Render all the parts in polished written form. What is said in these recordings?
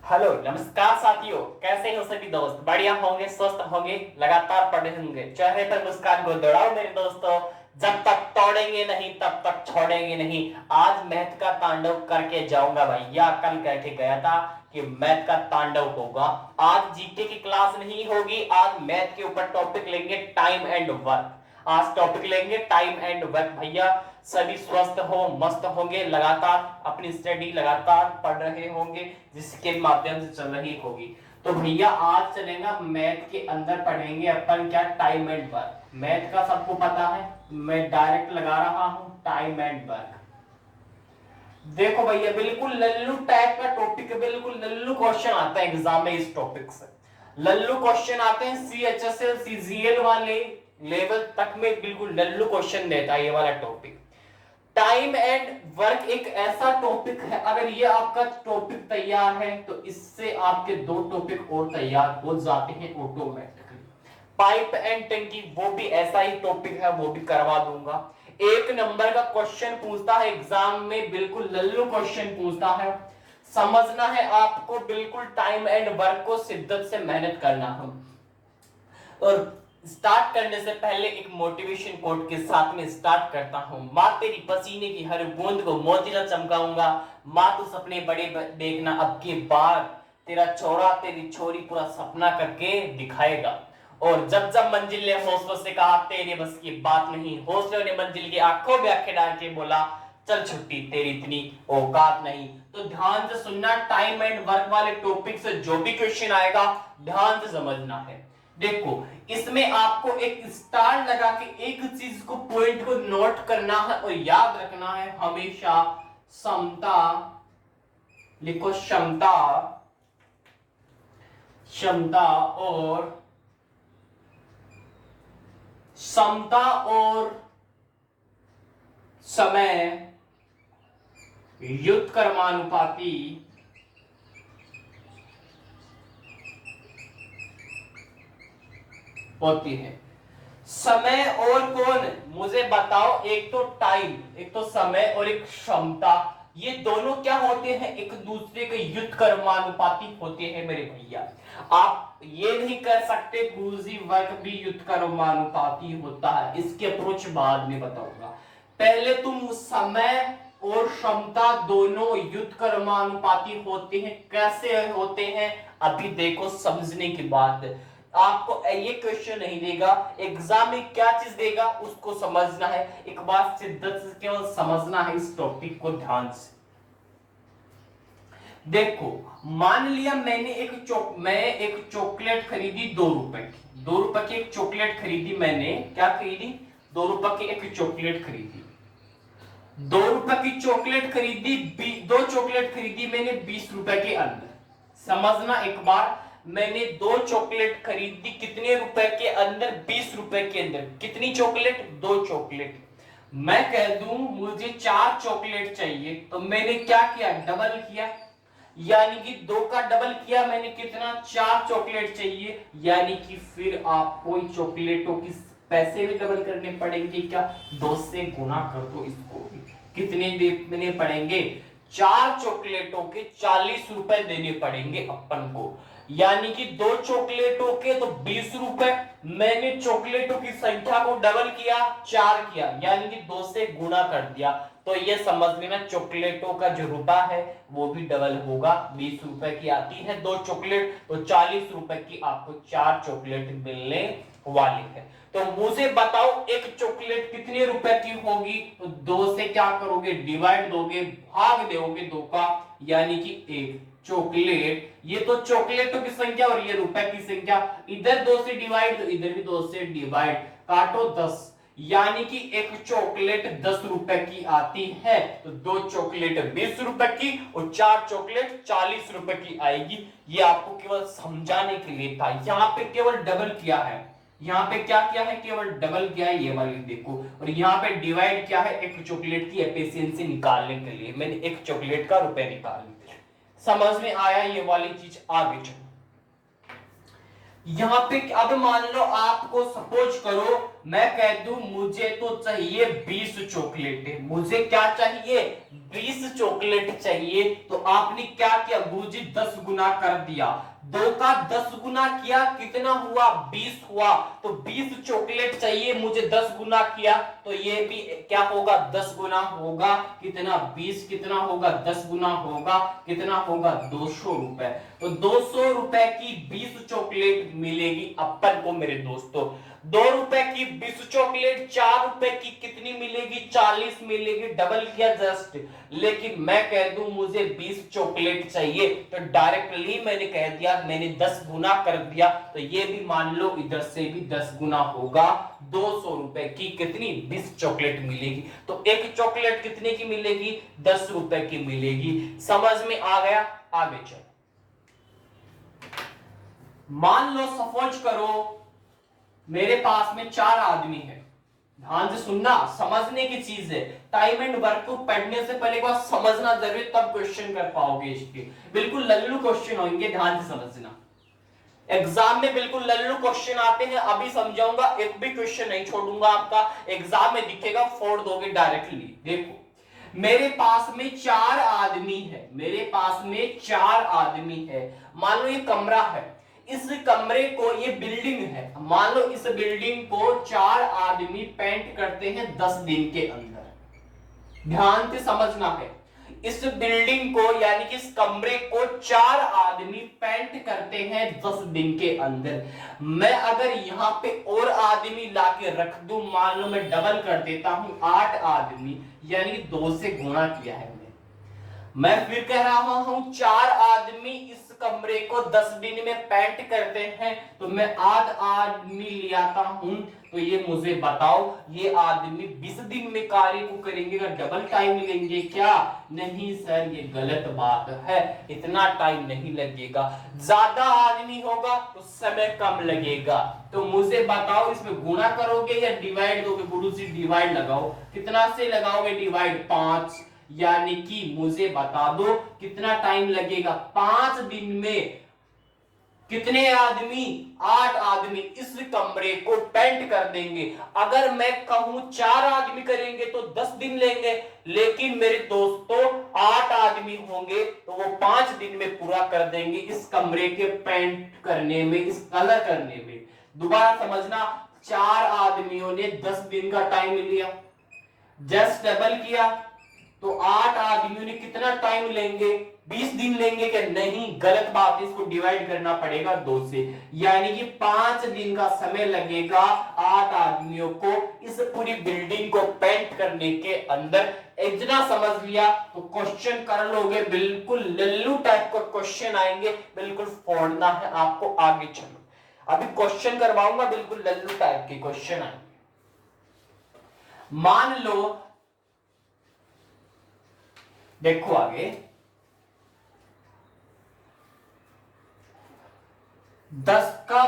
Hello नमस्कार साथियों, कैसे हो सभी दोस्त? बढ़िया होंगे, स्वस्थ होंगे, लगातार पढ़े होंगे। चेहरे पर मुस्कान को दौड़ाओ मेरे दोस्तों। जब तक तोड़ेंगे नहीं तब तक छोड़ेंगे नहीं। आज मैथ का तांडव करके जाऊंगा भैया। कल कह के गया था कि मैथ का तांडव होगा। आज जीके की क्लास नहीं होगी, आज मैथ के ऊपर टॉपिक लेंगे टाइम एंड वर्क। आज टॉपिक लेंगे टाइम एंड वर्क भैया। सभी स्वस्थ हो, मस्त होंगे, लगातार अपनी स्टडी लगातार पढ़ रहे होंगे, जिसके माध्यम से चल रही होगी। तो भैया आज चलेगा मैथ के अंदर, पढ़ेंगे अपन क्या, टाइम एंड वर्क। मैथ का सबको पता है, मैं डायरेक्ट लगा रहा हूं टाइम एंड वर्क। देखो भैया, बिल्कुल लल्लू टाइप का टॉपिक है, बिल्कुल लल्लू क्वेश्चन आता है एग्जाम में इस टॉपिक से। लल्लू क्वेश्चन आते हैं सीएचएसएल सीजीएल वाले लेवल तक में, बिल्कुल लल्लू क्वेश्चन देता है ये वाला टॉपिक। टाइम एंड वर्क एक ऐसा टॉपिक है, अगर ये आपका टॉपिक तैयार है तो इससे आपके दो टॉपिक और तैयार हो जाते हैं ऑटोमेटिकली। पाइप एंड टंकी वो भी ऐसा ही टॉपिक है, वो भी करवा दूंगा। एक नंबर का क्वेश्चन पूछता है एग्जाम में, बिल्कुल लल्लू क्वेश्चन पूछता है। समझना है आपको, बिल्कुल टाइम एंड वर्क को शिद्दत से मेहनत करना है। और स्टार्ट करने से पहले एक मोटिवेशन कोट के साथ में स्टार्ट करता हूं। मां तेरी पसीने की हर बूंद को मोतीला चमकाऊंगा। मां तू सपने बड़े देखना, अब की बार तेरा छोरा तेरी छोरी पूरा सपना करके दिखाएगा। और जब जब मंजिल ने हौसलों से कहा तेरे बस की बात नहीं, हौसलों ने मंजिल की आंखों में आंखें डाल के बोला चल छुट्टी तेरी इतनी औकात नहीं। तो ध्यान से सुनना, टाइम एंड वर्क वाले टॉपिक से जो भी क्वेश्चन आएगा ध्यान से समझना है। देखो, इसमें आपको एक स्टार लगा के एक चीज को, पॉइंट को नोट करना है और याद रखना है हमेशा। समता लिखो, क्षमता, क्षमता और समता और समय युत्क्रमानुपाती होती है। समय और कौन, मुझे बताओ। एक तो टाइम, एक तो समय और एक क्षमता, ये दोनों क्या होते हैं, एक दूसरे के युत्क्रमानुपाती होते हैं मेरे भैया। आप ये नहीं कर सकते गुरुजी वर्क भी युत्क्रमानुपाती होता है, इसके अप्रोच बाद में बताऊंगा। पहले तुम समय और क्षमता दोनों युत्क्रमानुपाती होते हैं, कैसे होते हैं अभी देखो, समझने की बात है। आपको ये क्वेश्चन नहीं देगा एग्जाम में, क्या चीज देगा उसको समझना है। एक बार शिद्दत से केवल समझना है इस टॉपिक को ध्यान से। देखो, मान लिया मैंने एक चॉकलेट खरीदी 2 रुपए की। 2 रुपए की एक चॉकलेट खरीदी मैंने, क्या खरीदी, 2 रुपए की एक चॉकलेट खरीदी। 2 रुपए की चॉकलेट खरीदी, 2 चॉकलेट खरीदी मैंने 20 रुपए के अंदर। समझना एक बार, मैंने 2 चॉकलेट खरीदी कितने रुपए के अंदर, 20 रुपए के अंदर। कितनी चॉकलेट, 2 चॉकलेट। मैं कह दूं मुझे 4 चॉकलेट चाहिए, तो मैंने क्या किया, डबल किया। यानी कि 2 का डबल किया मैंने, कितना, 4 चॉकलेट चाहिए। यानी कि फिर आपको चॉकलेटों की पैसे भी डबल करने पड़ेंगे, क्या, 2 से गुना कर दो इसको। कितने देने पड़ेंगे, 4 चॉकलेटों के 40 रुपए देने पड़ेंगे अपन को। यानी कि 2 चॉकलेटों के तो 20 रुपए। मैंने चॉकलेटों की संख्या को डबल किया, 4 किया, यानी कि 2 से गुणा कर दिया। तो ये समझ लेना, चॉकलेटों का जो रुपया है वो भी डबल होगा। 20 रुपए की आती है 2 चॉकलेट, तो 40 रुपए की आपको 4 चॉकलेट मिलने वाली है। तो मुझे बताओ एक चॉकलेट कितने रुपए की होगी, तो 2 से क्या करोगे, डिवाइड दोगे, भाग दोगे 2 का, यानी कि 1 चॉकलेट। ये तो चॉकलेटों की संख्या और ये रुपए की संख्या, इधर 2 से डिवाइड तो इधर भी 2 से डिवाइड, काटो 10, यानी कि एक चॉकलेट 10 रुपए की आती है। तो 2 चॉकलेट 20 रुपए की और 4 चॉकलेट 40 रुपए की आएगी। ये आपको केवल समझाने के लिए था, यहां पे केवल डबल किया है। यहाँ पे क्या किया है, केवल डबल किया है, ये वाली देखो। और यहाँ पे डिवाइड किया है, एक चॉकलेट की एफिशिएंसी निकालने के लिए मैंने एक चॉकलेट का रुपए निकालने के लिए। समझ में आया ये वाली चीज, आगे चलो। यहाँ पे अब मान लो आपको सपोज करो मैं कह दूं मुझे तो चाहिए 20 चॉकलेट, मुझे क्या चाहिए 20 चॉकलेट चाहिए, तो आपने क्या किया गुरुजी 10 गुना कर दिया, 2 का 10 गुना किया कितना हुआ 20 हुआ, तो 20 चॉकलेट चाहिए मुझे 10 गुना किया तो ये भी क्या होगा 10 गुना होगा, कितना 20 कितना होगा 10 गुना होगा कितना होगा 200 रुपए, तो 200 रुपए की 20 चॉकलेट मिलेगी अपन को मेरे दोस्तों। 2 रुपए की 20 चॉकलेट 4 रुपए की कितनी मिलेगी 40 मिलेगी, डबल किया जस्ट, लेकिन मैं कह दूं मुझे 20 चॉकलेट चाहिए तो डायरेक्टली मैंने कह दिया मैंने 10 गुना कर दिया, तो ये भी मान लो इधर से भी 10 गुना होगा, 200 रुपए की कितनी 20 चॉकलेट मिलेगी, तो एक चॉकलेट कितने की मिलेगी 10 रुपए की मिलेगी। समझ में आ गया? आगे चलो, मान लो सपोज करो मेरे पास में 4 आदमी है, ध्यान से सुनना समझने की चीज है, टाइम एंड वर्क को पढ़ने से पहले एक बार समझना जरूरी तब क्वेश्चन कर पाओगे, इसके बिल्कुल लल्लू क्वेश्चन होंगे, ध्यान से समझना, एग्जाम में बिल्कुल लल्लू क्वेश्चन आते हैं, अभी समझाऊंगा एक भी क्वेश्चन नहीं छोड़ूंगा आपका, एग्जाम में दिखेगा फोड़ दोगे डायरेक्टली। देखो मेरे पास में 4 आदमी है, मेरे पास में 4 आदमी है, मान लो ये कमरा है, इस कमरे को ये बिल्डिंग है, मान लो इस बिल्डिंग को 4 आदमी पेंट करते हैं 10 दिन के अंदर, ध्यान से समझना है, इस बिल्डिंग को यानी कि इस कमरे को 4 आदमी पेंट करते हैं 10 दिन के अंदर, मैं अगर यहां पे और आदमी लाके रख दूं, मान लो मैं डबल कर देता हूं 8 आदमी, यानी 2 से गुणा किया है मैं फिर कह रहा हूं 4 आदमी इस कमरे को 10 दिन में पेंट करते हैं, तो मैं 8 आदमी ले आता हूं, तो ये मुझे बताओ ये आदमी 20 दिन में कार्य को करेंगे का डबल टाइम लेंगे क्या? नहीं सर ये गलत बात है, इतना टाइम नहीं लगेगा, ज्यादा आदमी होगा तो समय कम लगेगा, तो मुझे बताओ इसमें गुणा करोगे या डिवाइड दोगे? गुरुजी डिवाइड लगाओ, कितना से लगाओगे डिवाइड? 5, यानी कि मुझे बता दो कितना टाइम लगेगा 5 दिन में, कितने आदमी 8 आदमी इस कमरे को पेंट कर देंगे, अगर मैं कहूं 4 आदमी करेंगे तो 10 दिन लेंगे, लेकिन मेरे दोस्तों 8 आदमी होंगे तो वो 5 दिन में पूरा कर देंगे इस कमरे के पेंट करने में, इस कलर करने में। दोबारा समझना, 4 आदमियों ने 10 दिन का टाइम लिया, जस्ट डबल किया तो 8 आदमियों ने कितना टाइम लेंगे? 20 दिन लेंगे क्या? नहीं, गलत बात, इसको डिवाइड करना पड़ेगा 2 से, यानी कि 5 दिन का समय लगेगा 8 आदमियों को इस पूरी बिल्डिंग को पेंट करने के अंदर। इतना समझ लिया तो क्वेश्चन कर लोगे, बिल्कुल लल्लू टाइप का क्वेश्चन आएंगे, बिल्कुल फोड़ना है आपको। आगे चलो, अभी क्वेश्चन करवाऊंगा, बिल्कुल लल्लू टाइप के क्वेश्चन आएंगे। मान लो देखो आगे, 10 का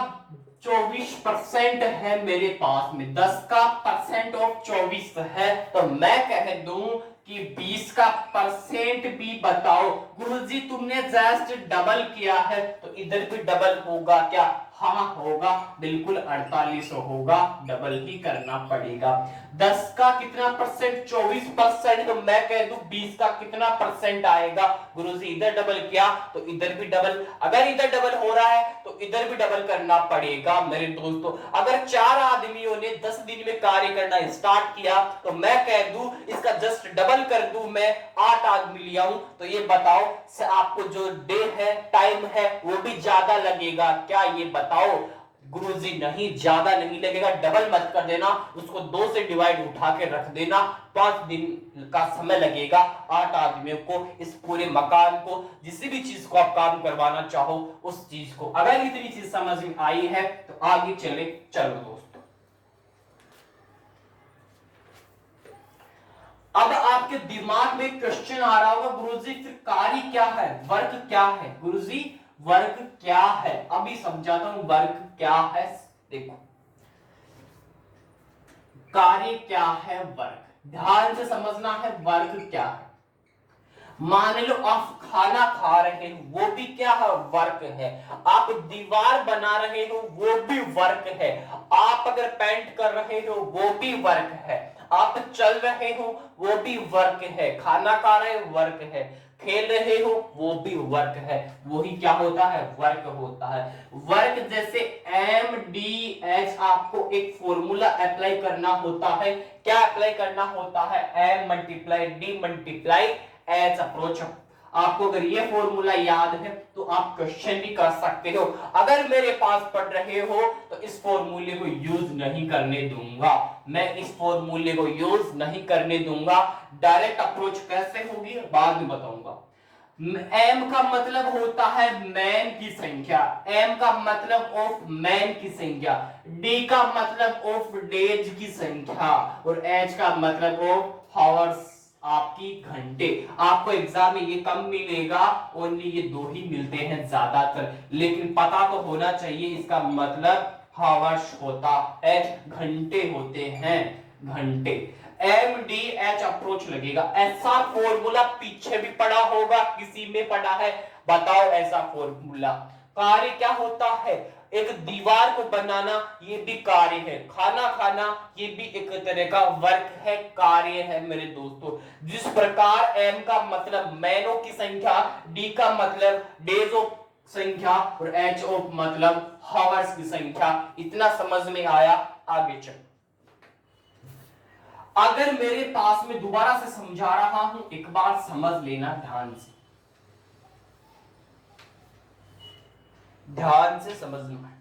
24% है मेरे पास में, 10 का परसेंट ऑफ 24 है, तो मैं कह दूं कि 20 का परसेंट भी बताओ। गुरुजी तुमने जस्ट डबल किया है तो इधर भी डबल होगा क्या? हाँ होगा, बिल्कुल 48 होगा, डबल ही करना पड़ेगा। 10 का कितना परसेंट? 24%, तो मैं कह दूं 20 का कितना परसेंट आएगा? गुरुजी इधर डबल किया तो इधर भी डबल, अगर इधर डबल हो रहा है तो इधर भी डबल करना पड़ेगा मेरे दोस्तों। अगर 4 आदमियों ने 10 दिन में कार्य करना स्टार्ट किया तो मैं कह दूं इसका जस्ट डबल कर दूं, मैं 8 आदमी ले आऊं, तो ये बताओ आपको जो डे है टाइम है वो भी ज्यादा लगेगा क्या? ये बताओ। गुरुजी नहीं, ज्यादा नहीं लगेगा, डबल मत कर देना, उसको 2 से डिवाइड उठा के रख देना, 5 दिन का समय लगेगा 8 आदमियों को इस पूरे मकान को, जिस भी चीज को आप काम करवाना चाहो उस चीज को। अगर इतनी चीज समझ में आई है तो आगे चले, चलो दोस्तों। अब आपके दिमाग में क्वेश्चन आ रहा होगा, गुरुजी फिर कार्य क्या है, वर्क क्या है? गुरुजी वर्क क्या है, अभी समझाता हूं वर्क क्या है। देखो कार्य क्या है, वर्क ध्यान से समझना है, वर्क क्या है। मान लो आप खाना खा रहे हो, वो भी क्या है, वर्क है। आप दीवार बना रहे हो, वो भी वर्क है। आप अगर पेंट कर रहे हो, वो भी वर्क है। आप चल रहे हो, वो भी वर्क है। खाना खा रहे हो, वर्क है। खेल रहे हो, वो भी वर्क है। वही क्या होता है, वर्क होता है। वर्क जैसे एम डी एच, आपको एक फॉर्मूला अप्लाई करना होता है। क्या अप्लाई करना होता है, M multiply D multiply H approach. आपको अगर ये फॉर्मूला याद है तो आप क्वेश्चन भी कर सकते हो। अगर मेरे पास पढ़ रहे हो तो इस फॉर्मूले को यूज नहीं करने दूंगा, मैं इस फॉर्मूले को यूज नहीं करने दूंगा। डायरेक्ट अप्रोच कैसे होगी बाद में बताऊंगा। एम का मतलब होता है मैन की संख्या, एम का मतलब ऑफ मैन की संख्या, डी का मतलब ऑफ डेज की संख्या, और एच का मतलब ऑफ हावर्स, आपकी घंटे। आपको एग्जाम में ये कम मिलेगा, ओनली ये दो ही मिलते हैं ज्यादातर, लेकिन पता तो होना चाहिए इसका मतलब हावर्स होता है, घंटे होते हैं, घंटे। एम डी एच अप्रोच लगेगा। ऐसा फॉर्मूला पीछे भी पढ़ा होगा, किसी में पढ़ा है, बताओ ऐसा फॉर्मूला। कार्य क्या होता है, एक दीवार को बनाना ये भी कार्य है, खाना खाना ये भी एक तरह का वर्क है, कार्य है मेरे दोस्तों। जिस प्रकार एम का मतलब मैनों की संख्या, डी का मतलब डेज ऑफ संख्या, और एच ऑफ मतलब हावर्स की संख्या। इतना समझ में आया, आगे चल। अगर मेरे पास में दोबारा से समझा रहा हूं, एक बार समझ लेना ध्यान से, ध्यान से समझना है।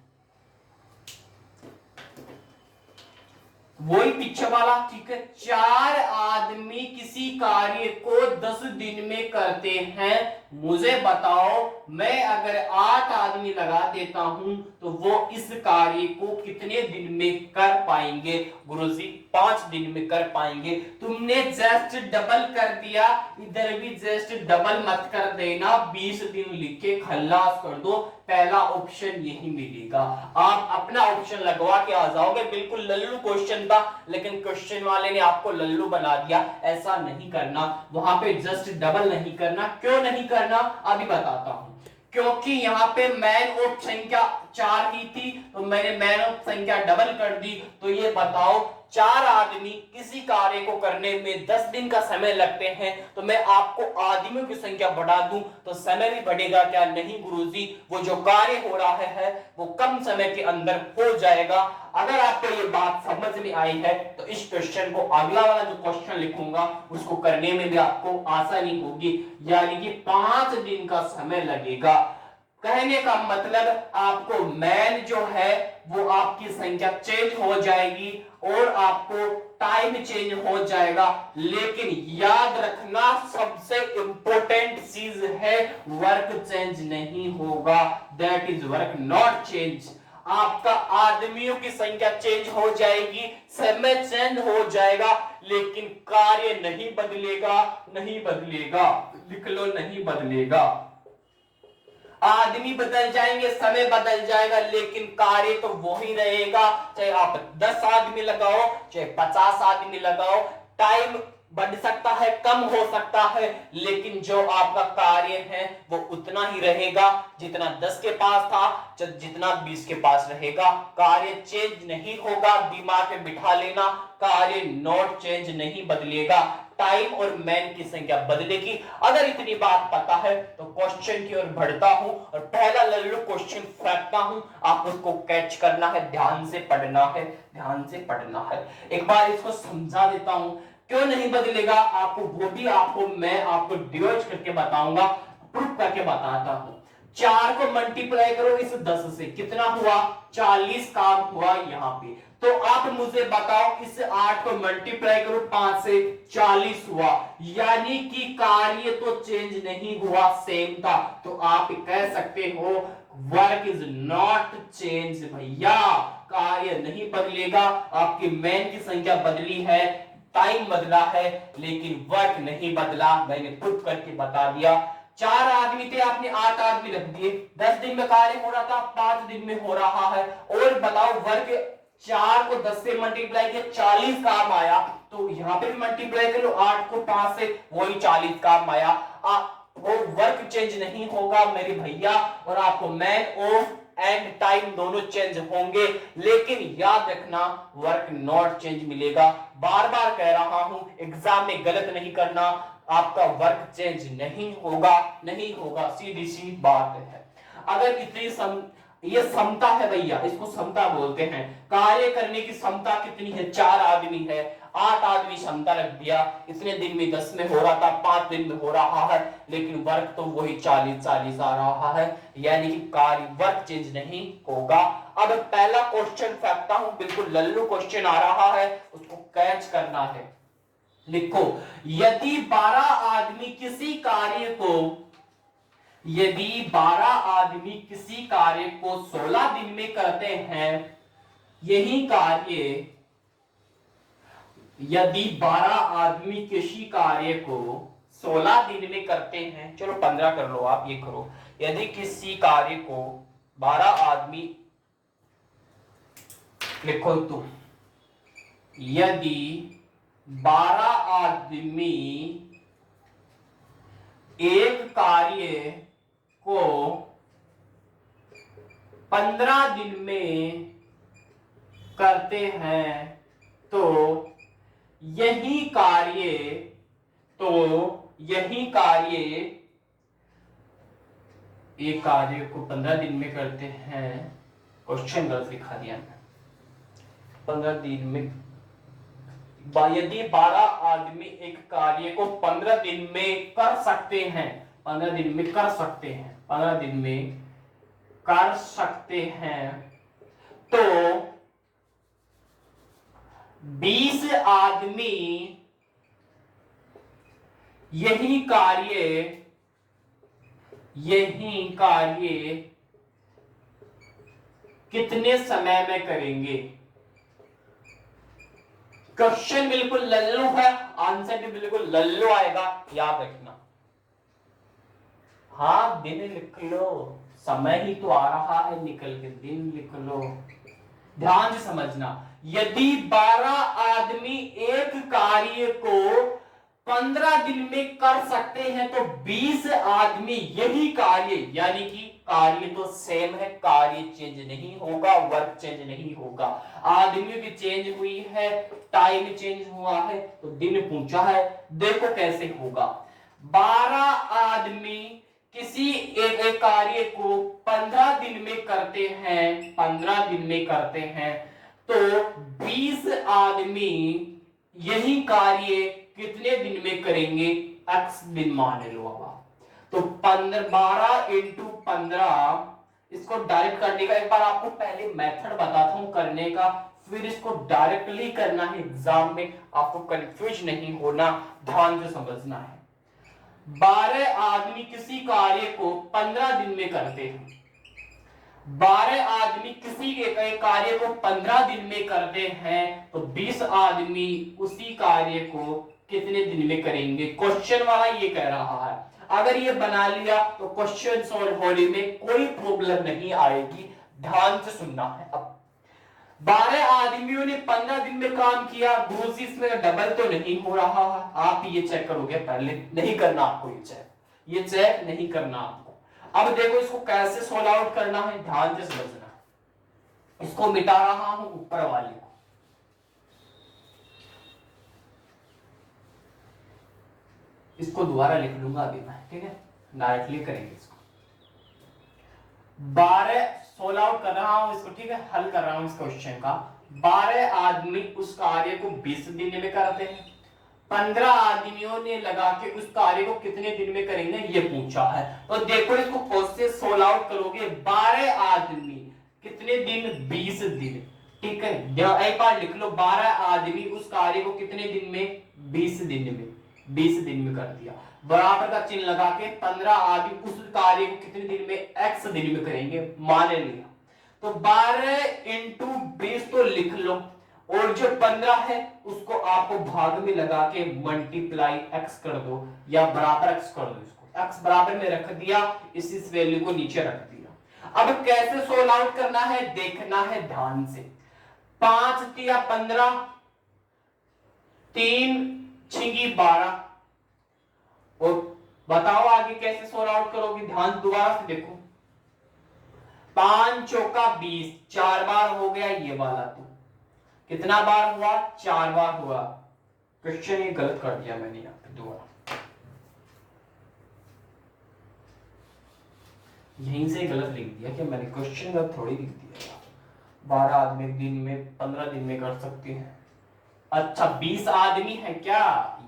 वही पीछे वाला, ठीक है। 4 आदमी किसी कार्य को 10 दिन में करते हैं, मुझे बताओ मैं अगर 8 आदमी लगा देता हूं तो वो इस कार्य को कितने दिन में कर पाएंगे? गुरुजी 5 दिन में कर पाएंगे। तुमने जस्ट डबल कर दिया, इधर भी जस्ट डबल मत कर देना, 20 दिन लिख के खल्लास कर दो, पहला ऑप्शन यही मिलेगा। आप अपना ऑप्शन लगवा के आ जाओगे, बिल्कुल लल्लू क्वेश्चन था, लेकिन क्वेश्चन वाले ने आपको लल्लू बना दिया। ऐसा नहीं करना, वहां पे जस्ट डबल नहीं करना। क्यों नहीं करना अभी बताता हूं। क्योंकि यहाँ पे मैन ऑफ संख्या 4 ही थी, तो मैंने मैन ऑफ संख्या डबल कर दी। तो ये बताओ 4 आदमी किसी कार्य को करने में 10 दिन का समय लगते हैं, तो मैं आपको आदमियों की संख्या बढ़ा दूं तो समय भी बढ़ेगा क्या? नहीं गुरुजी, वो जो कार्य हो रहा है वो कम समय के अंदर हो जाएगा। अगर आपको ये बात समझ में आई है तो इस क्वेश्चन को, अगला वाला जो क्वेश्चन लिखूंगा उसको करने में भी आपको आसानी होगी, यानी कि 5 दिन का समय लगेगा। कहने का मतलब आपको मैन जो है वो आपकी संख्या चेंज हो जाएगी और आपको टाइम चेंज हो जाएगा, लेकिन याद रखना सबसे इंपॉर्टेंट चीज है, वर्क चेंज नहीं होगा। That is work not change. आपका आदमियों की संख्या चेंज हो जाएगी, समय चेंज हो जाएगा, लेकिन कार्य नहीं बदलेगा, नहीं बदलेगा। लिख लो, नहीं बदलेगा। आदमी बदल जाएंगे, समय बदल जाएगा, लेकिन कार्य तो वो ही रहेगा। चाहे आप 10 आदमी लगाओ, चाहे 50 आदमी लगाओ, टाइम बढ़ सकता है, कम हो सकता है, लेकिन जो आपका कार्य है वो उतना ही रहेगा जितना 10 के पास था, जितना 20 के पास रहेगा। कार्य चेंज नहीं होगा, दिमाग में बिठा लेना, कार्य नॉट चेंज, नहीं बदलेगा। टाइम और मैन की संख्या बदलेगी। अगर इतनी बात पता है तो क्वेश्चन की ओर बढ़ता हूं और पहला लल्लू क्वेश्चन फेंकता हूं, आप उसको कैच करना है, ध्यान से पढ़ना है, ध्यान से पढ़ना है। एक बार इसको समझा देता हूं, क्यों नहीं बदलेगा आपको, वो भी मैं आपको डिवाइड करके बताऊंगा, प्रूफ करके बताता हूं। 4 को मल्टीप्लाई करो इस 10 से, कितना हुआ? 40 काम हुआ यहां पे। तो आप मुझे बताओ, इस 8 को मल्टीप्लाई करो 5 से, 40 हुआ, यानी कि कार्य तो चेंज नहीं हुआ, सेम था। तो आप कह सकते हो वर्क इज नॉट चेंज। भैया कार्य नहीं बदलेगा, आपकी मैन की संख्या बदली है, टाइम बदला है, लेकिन वर्क नहीं बदला। मैंने प्रूफ करके बता दिया। 4 आदमी थे, आपने 8 आदमी रख दिए, 10 दिन में कार्य हो रहा था, 5 दिन में हो रहा है। और बताओ वर्क 4 को 10 से मल्टीप्लाई किया, 40 काम आया, तो यहाँ पे भी मल्टीप्लाई कर लो 8 को 5 से, वही 40 काम आया। वो वर्क चेंज नहीं होगा मेरे भैया, और आपको मैन ऑफ एंड टाइम दोनों चेंज होंगे, लेकिन याद रखना वर्क नॉट चेंज मिलेगा। बार बार कह रहा हूं, एग्जाम में गलत नहीं करना, आपका वर्क चेंज नहीं होगा, नहीं होगा, सीधी सी बात है। अगर इतनी ये समता है भैया, इसको समता बोलते हैं। कार्य करने की क्षमता कितनी है? 4 आदमी है, 8 आदमी क्षमता रख दिया, इतने दिन में 10 में हो रहा था, 5 दिन में हो रहा है, लेकिन वर्क तो वही 40 आ रहा है, यानी कि कार्य वर्क चेंज नहीं होगा। अब पहला क्वेश्चन फेंकता हूं, बिल्कुल लल्लू क्वेश्चन आ रहा है, उसको कैच करना है। लिखो, यदि 12 आदमी किसी कार्य को, यदि 12 आदमी किसी कार्य को 16 दिन में करते हैं, यही कार्य, यदि 12 आदमी किसी कार्य को 16 दिन में करते हैं, चलो 15 कर लो, आप ये करो, यदि किसी कार्य को 12 आदमी, लिखो तुम, यदि 12 आदमी एक कार्य को 15 दिन में करते हैं, तो यही कार्य, एक कार्य को 15 दिन में करते हैं, क्वेश्चन गलत लिखा दिया मैं, 15 दिन में, यदि 12 आदमी एक कार्य को 15 दिन में कर सकते हैं, 15 दिन में कर सकते हैं, 15 दिन में कर सकते हैं, तो 20 आदमी यही कार्य कितने समय में करेंगे? क्वेश्चन बिल्कुल लल्लू है, आंसर भी बिल्कुल लल्लू आएगा, याद रखना। हाँ, दिन लिख लो, समय ही तो आ रहा है निकल के, दिन लिख लो, ध्यान से समझना। यदि 12 आदमी एक कार्य को 15 दिन में कर सकते हैं, तो 20 आदमी यही कार्य, यानी कि कार्य तो सेम है, कार्य चेंज नहीं होगा, वर्क चेंज नहीं होगा, आदमियों की चेंज हुई है, टाइम चेंज हुआ है, तो दिन पूछा है, देखो कैसे होगा। 12 आदमी किसी एक कार्य को 15 दिन में करते हैं, 15 दिन में करते हैं, तो 20 आदमी यही कार्य कितने दिन में करेंगे? x दिन मान लो। तो 12 इंटू 15, इसको डायरेक्ट करने का, एक बार आपको पहले मेथड बताता हूं करने का, फिर इसको डायरेक्टली करना है एग्जाम में, आपको कंफ्यूज नहीं होना, ध्यान से समझना है। 12 आदमी किसी कार्य को 15 दिन में करते हैं, 12 आदमी किसी के कार्य को 15 दिन में करते हैं, तो 20 आदमी उसी कार्य को कितने दिन में करेंगे? क्वेश्चन वाला ये कह रहा है। अगर ये बना लिया तो क्वेश्चन सॉल्व होने में कोई प्रॉब्लम नहीं आएगी, ध्यान से सुनना है। अब 12 आदमियों ने 15 दिन में काम किया, गुरुजी इसमें डबल तो नहीं हो रहा है, आप ये चेक करोगे, पहले नहीं करना आपको, ये चेक नहीं करना आपको। अब देखो इसको कैसे सोल्व आउट करना है, ध्यान से समझना। इसको मिटा रहा हूं ऊपर वाले को, इसको दोबारा लिख लूंगा अभी मैं, ठीक है, डायरेक्टली करेंगे इसको। 12 सोल्व आउट कर रहा हूं इसको, ठीक है, हल कर रहा हूं इस क्वेश्चन का। 12 आदमी उस कार्य को 20 दिन में करते हैं, 15 आदमियों ने लगा के उस कार्य को कितने दिन में करेंगे ये पूछा है। तो देखो इसको कैसे सोल्व आउट करोगे। 12 आदमी कितने दिन? 20 दिन, ठीक है, एक बार लिख लो, 12 आदमी उस कार्य को कितने दिन में? 20 दिन में, 20 दिन में कर दिया, बराबर का चिन्ह लगा के 15 आदमी उस कार्य को कितने दिन में? x दिन में करेंगे, मान लिया। तो 12 इंटू 20 तो लिख लो, और जो 15 है उसको आपको भाग में लगा के मल्टीप्लाई x कर दो, या बराबर x कर दो, इसको x बराबर में रख दिया, इस वैल्यू को नीचे रख दिया। अब कैसे सोल्व आउट करना है देखना है ध्यान से। 5 या 15, 3 छिंगी 12। और बताओ आगे कैसे सोल्व आउट करोगे, ध्यान दोबारा से देखो। 5 चौका 20, 4 बार हो गया ये वाला। तो कितना बार हुआ, 4 बार हुआ। क्वेश्चन ये गलत कर दिया मैंने यहां पे दोबारा, यहीं से गलत लिख दिया कि मैंने, क्वेश्चन गलत थोड़ी लिख दिया। 12 आदमी दिन में 15 दिन में कर सकते हैं। अच्छा 20 आदमी है क्या,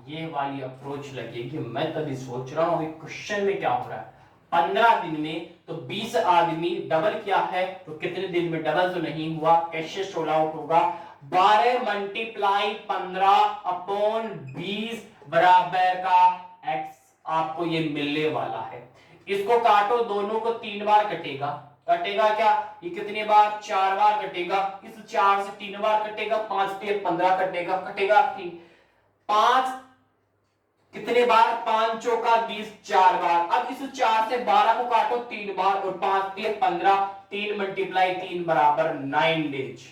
ये वाली अप्रोच लगेगी। मैं तभी सोच रहा हूं क्वेश्चन में क्या हो रहा है। 15 दिन में तो 20 आदमी डबल क्या है, तो कितने दिन में, डबल तो नहीं हुआ, कैसे सोल्व आउट होगा। 12 मल्टीप्लाई 15 अपॉन 20 बराबर का x आपको ये मिलने वाला है। इसको काटो, दोनों को 3 बार कटेगा। कटेगा क्या, ये कितने बार, 4 बार कटेगा। इस 4 से 3 बार कटेगा, 5 से 15 कटेगा, कटेगा 3। 5 कितने बार, 5 चौका 20, 4 बार। अब इस 4 से 12 को काटो 3 बार, और 5 से 15, 3 मल्टीप्लाई 3 बराबर 9 डेज।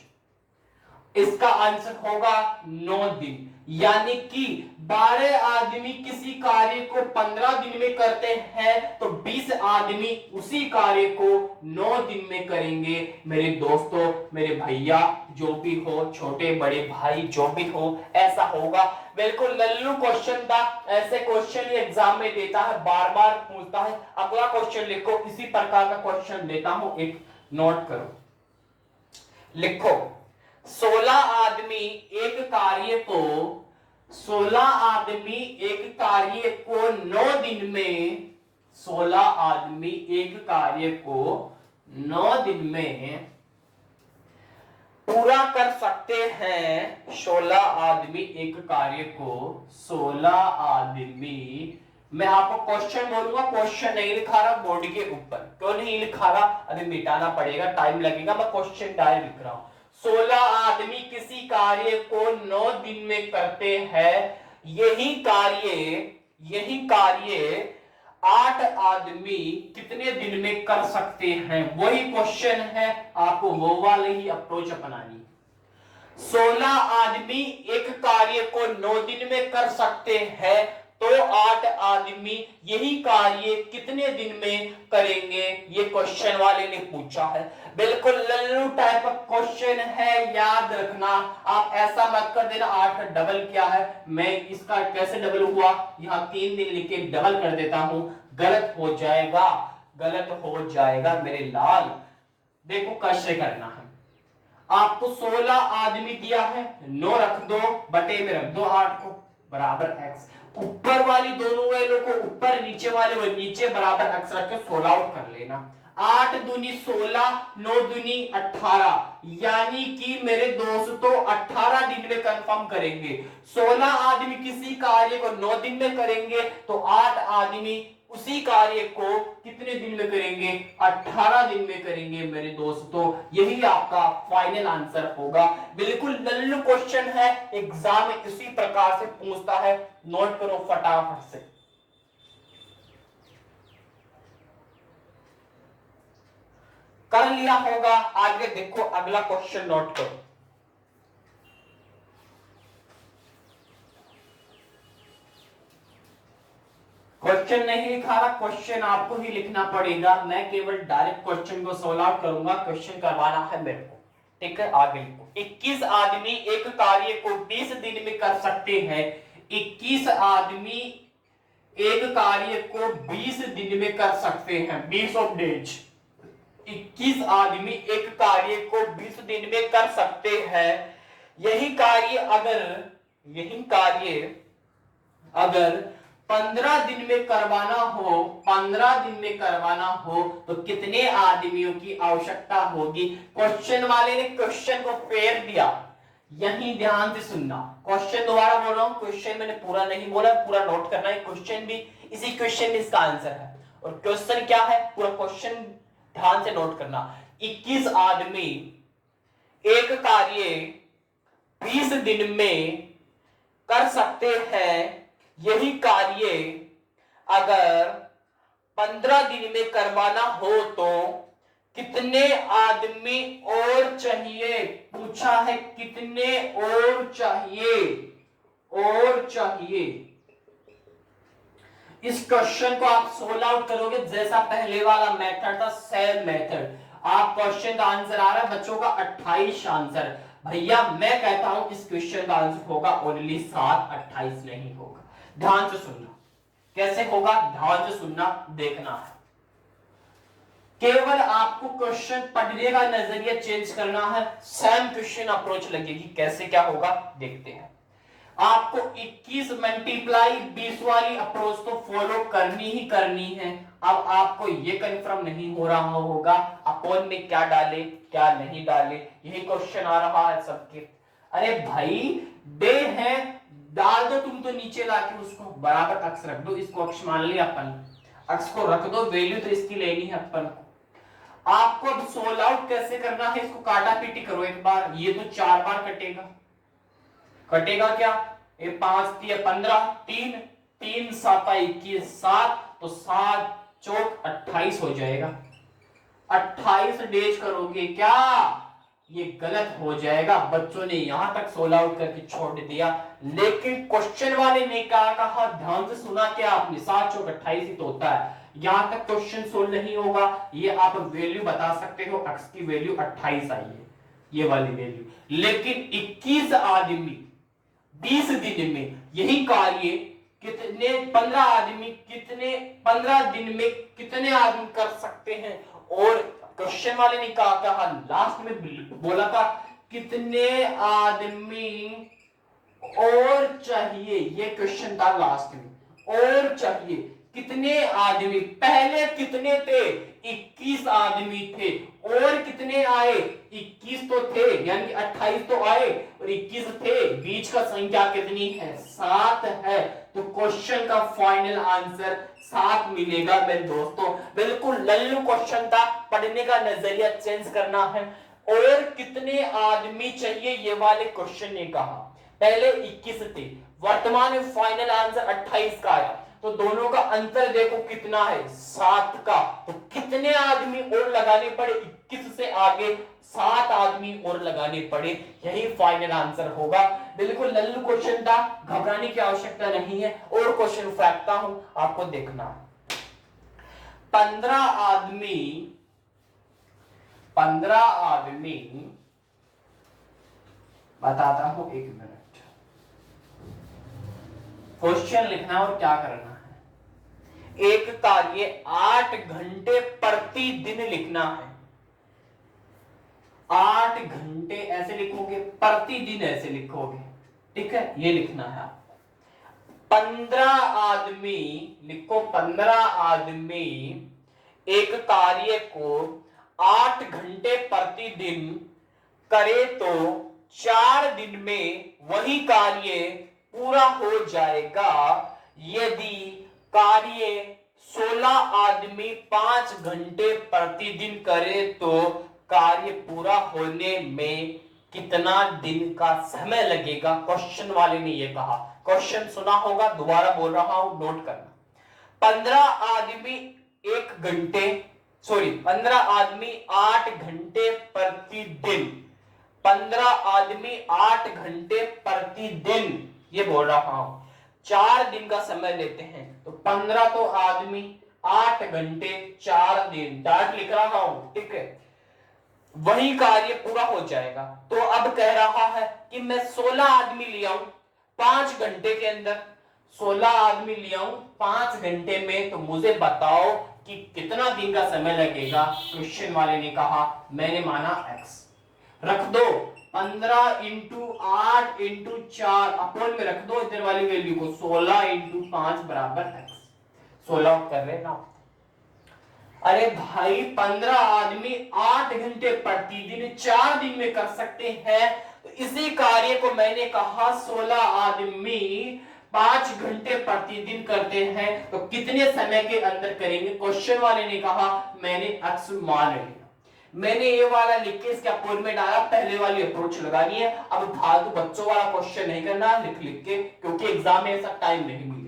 इसका आंसर होगा 9 दिन। यानी कि 12 आदमी किसी कार्य को 15 दिन में करते हैं, तो 20 आदमी उसी कार्य को 9 दिन में करेंगे। मेरे दोस्तों, मेरे भैया, जो भी हो, छोटे बड़े भाई जो भी हो, ऐसा होगा। बिल्कुल लल्लू क्वेश्चन था, ऐसे क्वेश्चन ये एग्जाम में देता है, बार बार पूछता है। अगला क्वेश्चन लिखो, इसी प्रकार का क्वेश्चन देता हूं, एक नोट करो, लिखो। 16 आदमी एक कार्य को 16 आदमी एक कार्य को 9 दिन में 16 आदमी एक कार्य को 9 दिन में पूरा कर सकते हैं। 16 आदमी एक कार्य को 16 आदमी, मैं आपको क्वेश्चन बोलूंगा, क्वेश्चन नहीं लिखा रहा बोर्ड के ऊपर। क्यों नहीं लिखा रहा, अभी मिटाना पड़ेगा, टाइम लगेगा, मैं क्वेश्चन डायरेक्ट लिख रहा हूं। 16 आदमी किसी कार्य को 9 दिन में करते हैं, यही कार्य 8 आदमी कितने दिन में कर सकते हैं। वही क्वेश्चन है, आपको वो वाली ही अप्रोच अपनानी। 16 आदमी एक कार्य को 9 दिन में कर सकते हैं, तो 8 आदमी यही कार्य कितने दिन में करेंगे, ये क्वेश्चन वाले ने पूछा है। बिल्कुल लल्लू टाइप का क्वेश्चन है, याद रखना। आप ऐसा मत कर देना 8 डबल क्या है, मैं इसका कैसे डबल हुआ, यहां 3 दिन लिख के डबल कर देता हूं, गलत हो जाएगा, गलत हो जाएगा मेरे लाल। देखो कैसे करना है, आपको 16 आदमी दिया है, 9 रख दो, बटे में रख दो 8 को, बराबर x। ऊपर वाली दोनों वैल्यू को ऊपर, नीचे वाले वो नीचे, बराबर x रख के सोल्व आउट कर लेना। 8 दूनी 16, 9 दूनी 18, यानी कि मेरे दोस्तों 18 दिन में कंफर्म करेंगे। 16 आदमी किसी कार्य को 9 दिन में करेंगे, तो 8 आदमी उसी कार्य को कितने दिन में करेंगे, 18 दिन में करेंगे। मेरे दोस्तों यही आपका फाइनल आंसर होगा। बिल्कुल लल्लू क्वेश्चन है, एग्जाम में इसी प्रकार से पूछता है, नोट करो फटाफट से। कर लिया होगा, आगे देखो अगला क्वेश्चन नोट करो। क्वेश्चन नहीं लिखा रहा, क्वेश्चन आपको ही लिखना पड़ेगा, मैं केवल डायरेक्ट क्वेश्चन को सोल्व आउट करूंगा, क्वेश्चन करवाना है मेरे को, ठीक है। आगे लिखो, 21 आदमी एक कार्य को 20 दिन में कर सकते हैं। 21 आदमी एक कार्य को 20 दिन में कर सकते हैं, 20 ऑफ डेज। 21 आदमी एक कार्य को 20 दिन में कर सकते हैं। यही कार्य अगर 15 दिन में करवाना हो, 15 दिन में करवाना हो, तो कितने आदमियों की आवश्यकता होगी। क्वेश्चन वाले ने क्वेश्चन को फेर दिया, यही ध्यान से सुनना। क्वेश्चन दोबारा बोल रहा हूं, क्वेश्चन मैंने पूरा नहीं बोला, पूरा नोट करना है। क्वेश्चन भी इसी क्वेश्चन में इसका आंसर है, और क्वेश्चन क्या है, पूरा क्वेश्चन ध्यान से नोट करना। 21 आदमी एक कार्य 20 दिन में कर सकते हैं। यही कार्य अगर 15 दिन में करवाना हो, तो कितने आदमी और चाहिए, पूछा है कितने और चाहिए। और चाहिए। इस क्वेश्चन को आप सोल्व आउट करोगे जैसा पहले वाला मेथड था, सेम मेथड। आप क्वेश्चन का आंसर आ रहा है बच्चों का 28 आंसर। भैया मैं कहता हूं इस क्वेश्चन का आंसर होगा ओनली 7, 28 नहीं होगा। ध्यान से सुनना, कैसे होगा ध्यान से सुनना, देखना है। केवल आपको क्वेश्चन पढ़ने का नजरिया चेंज करना है, सेम क्वेश्चन अप्रोच लगेगी। कैसे क्या होगा देखते हैं। आपको 21 मल्टीप्लाई 20 वाली अप्रोच तो फॉलो करनी ही करनी है। अब आपको ये कंफर्म नहीं हो रहा होगा अपोन में क्या डाले क्या नहीं डाले, यही क्वेश्चन आ रहा है सबके। अरे भाई डे है, डाल दो तुम तो नीचे लाके उसको बराबर अक्स रख दो, इसको अक्स मान लिया अपन, अक्स को रख दो, वैल्यू तो इसकी लेनी है अपन को। आपको अब सोल्व आउट कैसे करना है, इसको काटा पीटी करो एक बार, ये तो 4 बार कटेगा। कटेगा क्या, ये 5 3 15, 3 3 7 21 7, तो 7 चौक 28 हो जाएगा। 28 डेज करोगे क्या, ये गलत हो जाएगा। बच्चों ने यहां तक सोल्व आउट करके छोड़ दिया, लेकिन क्वेश्चन वाले ने कहा ध्यान से सुना क्या आपने, 7 चौक 28 ही तो होता है। यहां तक क्वेश्चन सोल्व नहीं होगा, ये आप वैल्यू बता सकते हो, x की वैल्यू 28 आई है, ये वाली वैल्यू। लेकिन 21 आदमी 20 दिन में यही कार्य कितने 15 आदमी कितने 15 दिन में कितने आदमी कर सकते हैं। और क्वेश्चन वाले ने कहा लास्ट में बोला था कितने आदमी और चाहिए, ये क्वेश्चन था लास्ट में, और चाहिए कितने आदमी। पहले कितने थे, 21 आदमी थे, और कितने आए, 21 तो थे, यानी 28 तो आए और 21 थे, बीच का संख्या कितनी है, 7 है। तो क्वेश्चन का फाइनल आंसर 7 मिलेगा मेरे दोस्तों। बिल्कुल लल्लू क्वेश्चन था, पढ़ने का नजरिया चेंज करना है। और कितने आदमी चाहिए, ये वाले क्वेश्चन ने कहा, पहले 21 थे, वर्तमान में फाइनल आंसर 28 का आया, तो दोनों का अंतर देखो कितना है, 7 का। तो कितने आदमी और लगाने पड़े, 21 से आगे 7 आदमी और लगाने पड़े, यही फाइनल आंसर होगा। बिल्कुल लल्लू क्वेश्चन था, घबराने की आवश्यकता नहीं है। और क्वेश्चन फेंकता हूं, आपको देखना है। 15 आदमी बताता हूं, 1 मिनट। क्वेश्चन लिखना और क्या करना है, एक कार्य 8 घंटे प्रतिदिन लिखना है। 8 घंटे ऐसे लिखोगे, प्रतिदिन ऐसे लिखोगे, ठीक है, ये लिखना है आपको। 15 आदमी लिखो, 15 आदमी एक कार्य को 8 घंटे प्रतिदिन करे तो 4 दिन में वही कार्य पूरा हो जाएगा। यदि कार्य 16 आदमी 5 घंटे प्रतिदिन करे तो कार्य पूरा होने में कितना दिन का समय लगेगा, क्वेश्चन वाले ने यह कहा। क्वेश्चन सुना होगा, दोबारा बोल रहा हूं, नोट करना। 15 आदमी 15 आदमी 8 घंटे प्रतिदिन, 15 आदमी 8 घंटे प्रतिदिन, ये बोल रहा हूं, 4 दिन का समय लेते हैं। तो 15 तो आदमी, 8 घंटे 4 दिन, डाट लिख रहा हूं, ठीक है, वही कार्य पूरा हो जाएगा। तो अब कह रहा है कि मैं 16 आदमी ले आऊं 5 घंटे के अंदर, 16 आदमी ले आऊं 5 घंटे में, तो मुझे बताओ कि कितना दिन का समय लगेगा। क्वेश्चन वाले ने कहा, मैंने माना x, रख दो 15 इंटू 8 इंटू 4 अपोन में रख दो इधर वाली वैल्यू को, 16 इंटू 5 बराबर x। 16 कर रहे ना। अरे भाई 15 आदमी 8 घंटे प्रतिदिन 4 दिन में कर सकते हैं, तो इसी कार्य को मैंने कहा 16 आदमी 5 घंटे प्रतिदिन करते हैं, तो कितने समय के अंदर करेंगे। क्वेश्चन वाले ने कहा, मैंने x मान लिया, मैंने ये वाला लिख के इसके अपोन में डाला, पहले वाली अप्रोच लगानी है। अब फालतू बच्चों वाला क्वेश्चन नहीं करना लिख लिख के, क्योंकि एग्जाम में ऐसा टाइम नहीं मिलेगा।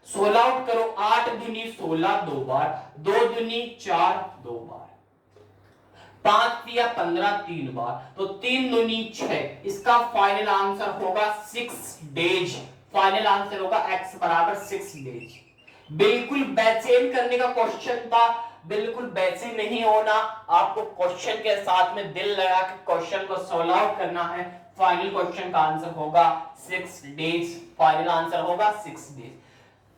16 आउट करो, 8 दूनी 16 2 बार, 2 दूनी 4 2 बार, 5 या 15 3 बार, तो 3 दूनी 6, इसका फाइनल आंसर होगा 6 डेज। फाइनल आंसर होगा x बराबर 6 डेज। बिल्कुल बेचैन करने का क्वेश्चन था, बिल्कुल बेचैन नहीं होना, आपको क्वेश्चन के साथ में दिल लगा के क्वेश्चन को सॉल्व आउट करना है। फाइनल क्वेश्चन का आंसर होगा 6 डेज। फाइनल आंसर होगा 6 डेज।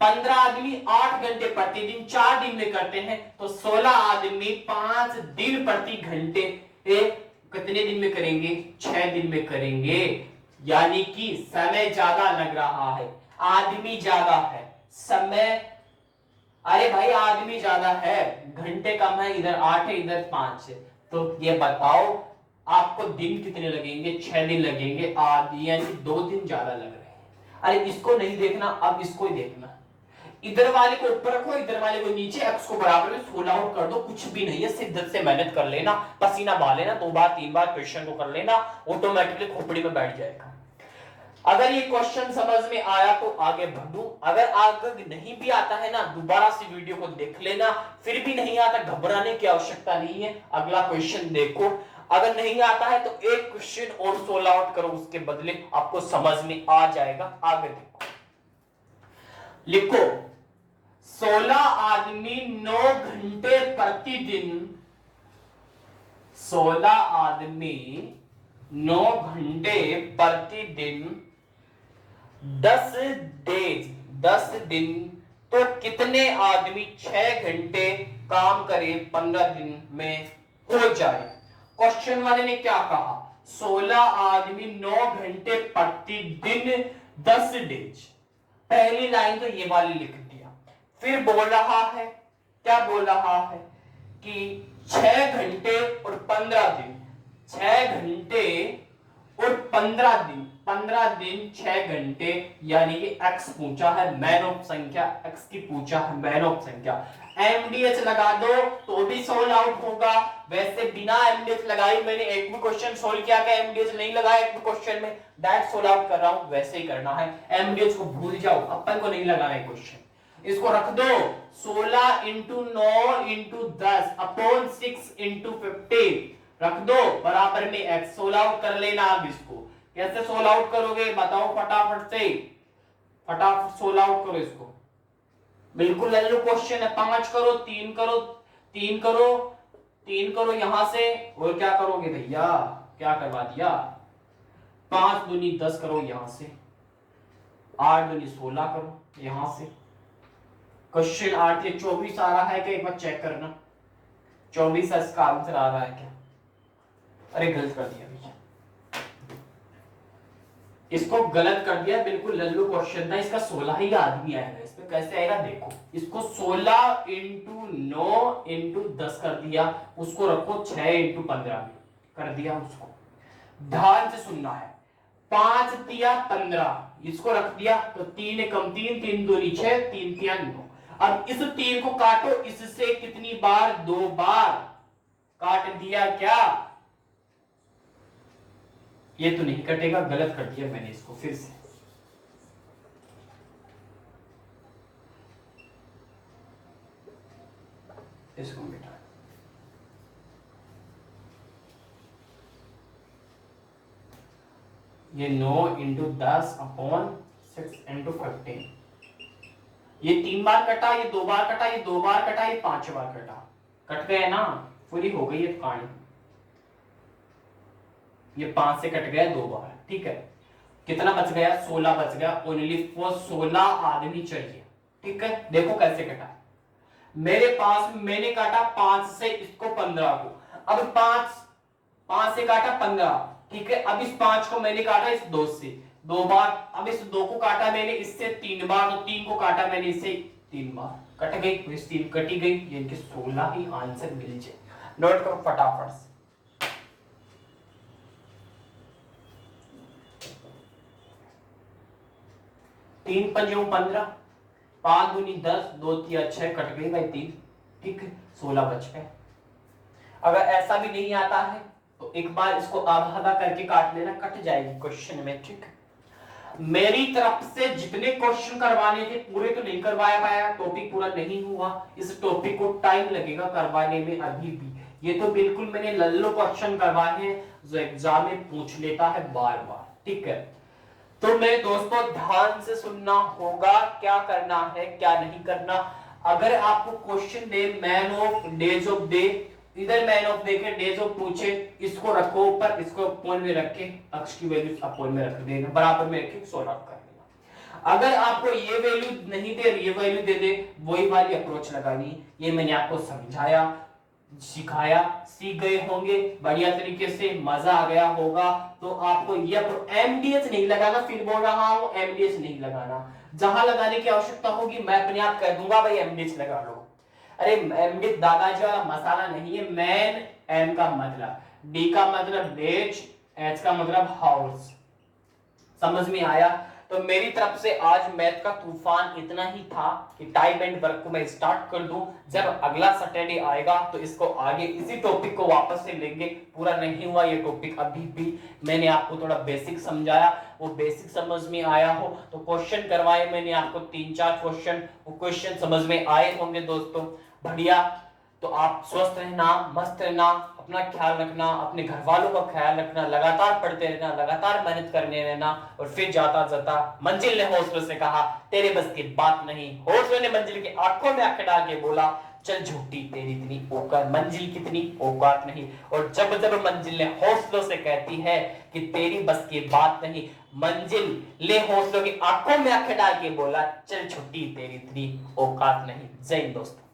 15 आदमी 8 घंटे प्रतिदिन 4 दिन में करते हैं, तो 16 आदमी 5 दिन प्रति घंटे कितने दिन में करेंगे? 6 दिन में करेंगे। यानी कि समय ज्यादा लग रहा है, आदमी ज्यादा है, समय, अरे भाई आदमी ज्यादा है, घंटे कम है, इधर 8 है इधर 5 है, तो ये बताओ आपको दिन कितने लगेंगे? 6 दिन लगेंगे, आदि यानी 2 दिन ज्यादा लग रहे हैं। अरे इसको नहीं देखना, अब इसको ही देखना। इधर वाले को ऊपर रखो, इधर वाले को नीचे, x को बराबर में सोल्व आउट कर दो, कुछ भी नहीं है, शिद्दत से मेहनत कर लेना, पसीना बहा लेना, 2 बार 3 बार क्वेश्चन को कर लेना, ऑटोमेटिकली खोपड़ी में बैठ जाएगा। अगर ये क्वेश्चन समझ में आया तो आगे बढ़ूं, अगर आगे नहीं भी आता है ना, दोबारा से वीडियो को देख लेना, फिर भी नहीं आता घबराने की आवश्यकता नहीं है, अगला क्वेश्चन देखो। अगर नहीं आता है तो एक क्वेश्चन और सोल्व आउट करो, उसके बदले आपको समझ में आ जाएगा। आगे देखो, लिखो 16 आदमी 9 घंटे प्रतिदिन, 16 आदमी 9 घंटे प्रतिदिन 10 डेज 10 दिन, तो कितने आदमी 6 घंटे काम करे 15 दिन में हो जाए? क्वेश्चन वाले ने क्या कहा? 16 आदमी 9 घंटे प्रतिदिन 10 डेज। पहली लाइन तो ये वाली लिख दिया, फिर बोल रहा है, क्या बोल रहा है कि 6 घंटे और 15 दिन, 6 घंटे और 15 दिन, 15 दिन 6 घंटे, यानी कि x पूछा है मैन ऑफ संख्या, x की पूछा है मैन ऑफ संख्या। MDH लगा दो तो भी सोल्व आउट होगा। वैसे बिना MDH लगाई मैंने एक भी क्वेश्चन सोल्व किया, क्या MDH नहीं लगाया एक भी क्वेश्चन में, डायरेक्ट सोल्व आउट कर रहा हूं, वैसे ही करना है। MDH को भूल जाओ, अपन को नहीं लगाना है क्वेश्चन। इसको रख दो 16 इंटू 9 इंटू 10 अपॉन 6 इंटू 15 रख दो बराबर में x। सोल्व आउट कर लेना। अब इसको कैसे सोल्व आउट करोगे बताओ फटाफट से, फटाफट सोल्व आउट करो इसको। बिल्कुल लल्लू क्वेश्चन है। 5 करो, 3 करो, 3 करो, 3 करो यहां से, और क्या करोगे भैया, क्या करवा दिया, 5 दूनी 10 करो यहां से, 8 दूनी 16 करो यहां से। क्वेश्चन 8 या 24 आ रहा है क्या, एक बार चेक करना 24 इसका आंसर आ रहा है क्या? अरे गलत कर दिया भैया, इसको गलत कर दिया, बिल्कुल लल्लू क्वेश्चन था, इसका 16 ही आदमी आएगा। इसमें कैसे आएगा देखो, इसको 16 इंटू 9 इंटू 10 कर दिया, उसको रखो 6 इंटू 15 में कर दिया। उसको ध्यान से सुनना है, 5 तिया 15 इसको रख दिया, तो 3 कम 3, 3 दूनी 6, 3 तिया 9। अब इस 3 को काटो, इससे कितनी बार, 2 बार काट दिया क्या? ये तो नहीं कटेगा, गलत कर दिया मैंने इसको फिर से। इसको मिटा, ये 9 इंटू 10 अपॉन 6 इंटू 15, ये 3 बार कटा, ये 2 बार कटा, ये 2 बार कटा, ये 5 बार कटा, कट गए ना, पूरी हो गई है कहानी। ये 5 से कट गया 2 बार, ठीक है, कितना बच गया, 16 बच गया। ओनली फॉर 16 आदमी चाहिए, ठीक है। देखो कैसे कटा, मेरे पास मैंने काटा 5 से इसको 15 को, अब 5 से काटा 15, ठीक है। अब इस 5 को मैंने काटा इस 2 से 2 बार, अब इस 2 को काटा मैंने इससे 3 बार, तो 3 को काटा मैंने इससे 3 बार, कट गई, तो इस 3 कटी गई, यानी कि 16 ही आंसर मिल जाए। नोट करो फटाफट से। तीन पंजों 15, 5 दूनी 10, 2 तिया 6, कट गई भाई 3, ठीक है, 16 बच गए। अगर ऐसा भी नहीं आता है तो एक बार इसको आधा करके काट लेना, कट जाएगी क्वेश्चन में, ठीक है। मेरी तरफ से जितने क्वेश्चन करवाने थे पूरे तो नहीं करवाया पाया, टॉपिक पूरा नहीं हुआ, इस टॉपिक को टाइम लगेगा करवाने में अभी भी, ये तो बिल्कुल मैंने लल्लो क्वेश्चन करवाए हैं जो एग्जाम में पूछ लेता है बार बार, ठीक है। तो मेरे दोस्तों ध्यान से सुनना होगा, क्या करना है क्या नहीं करना। अगर आपको question they man of days of day, इधर मैन ऑफ डे के डेज ऑफ पूछे, इसको रखो ऊपर, इसको अपोन में रख के अक्ष की वैल्यू अपोन में रख देना, बराबर में रख के सॉल्व कर लेना। अगर आपको ये वैल्यू नहीं दे, ये वैल्यू दे दे, वही वाली अप्रोच लगानी। ये मैंने आपको समझाया, सिखाया, सीख गए होंगे बढ़िया तरीके से, मजा आ गया होगा। तो आपको ये एमडीएस नहीं लगाना, फिर बोल रहा हूं एमडीएस नहीं लगाना। जहां लगाने की आवश्यकता होगी मैं अपने आप कह दूंगा भाई एमडीएस लगा लो। अरे एमडीएस दादाजी वाला मसाला नहीं है। मैन, एम का मतलब, डी का मतलब डेज, एच का मतलब हाउस। समझ में आया? तो मेरी तरफ से आज मैथ का तूफान इतना ही था कि टाइम एंड वर्क को मैं स्टार्ट कर दूं। जब अगला सैटरडे आएगा तो इसको आगे इसी टॉपिक को वापस से लेंगे। पूरा नहीं हुआ ये टॉपिक अभी भी, मैंने आपको थोड़ा बेसिक समझाया, वो बेसिक समझ में आया हो तो क्वेश्चन करवाए मैंने आपको 3-4 क्वेश्चन, वो क्वेश्चन समझ में आए होंगे दोस्तों, बढ़िया। तो आप स्वस्थ रहना, मस्त रहना, अपना ख्याल रखना, अपने घर वालों का ख्याल रखना, लगातार पढ़ते रहना, लगातार मेहनत करने रहना। और फिर जाता जाता मंजिल ने हौसलों से कहा तेरे बस की बात नहीं। हौसलों ने मंजिल की आंखों में आंखें डाल के बोला चल झूठी तेरी इतनी औकात, मंजिल कितनी औकात नहीं। और जब जब मंजिल ने हौसलों से कहती है कि तेरी बस की बात नहीं, मंजिल ले हौसलों की आंखों में आंखें डाल के बोला चल झूठी तेरी इतनी औकात नहीं। जय हिंद दोस्तों।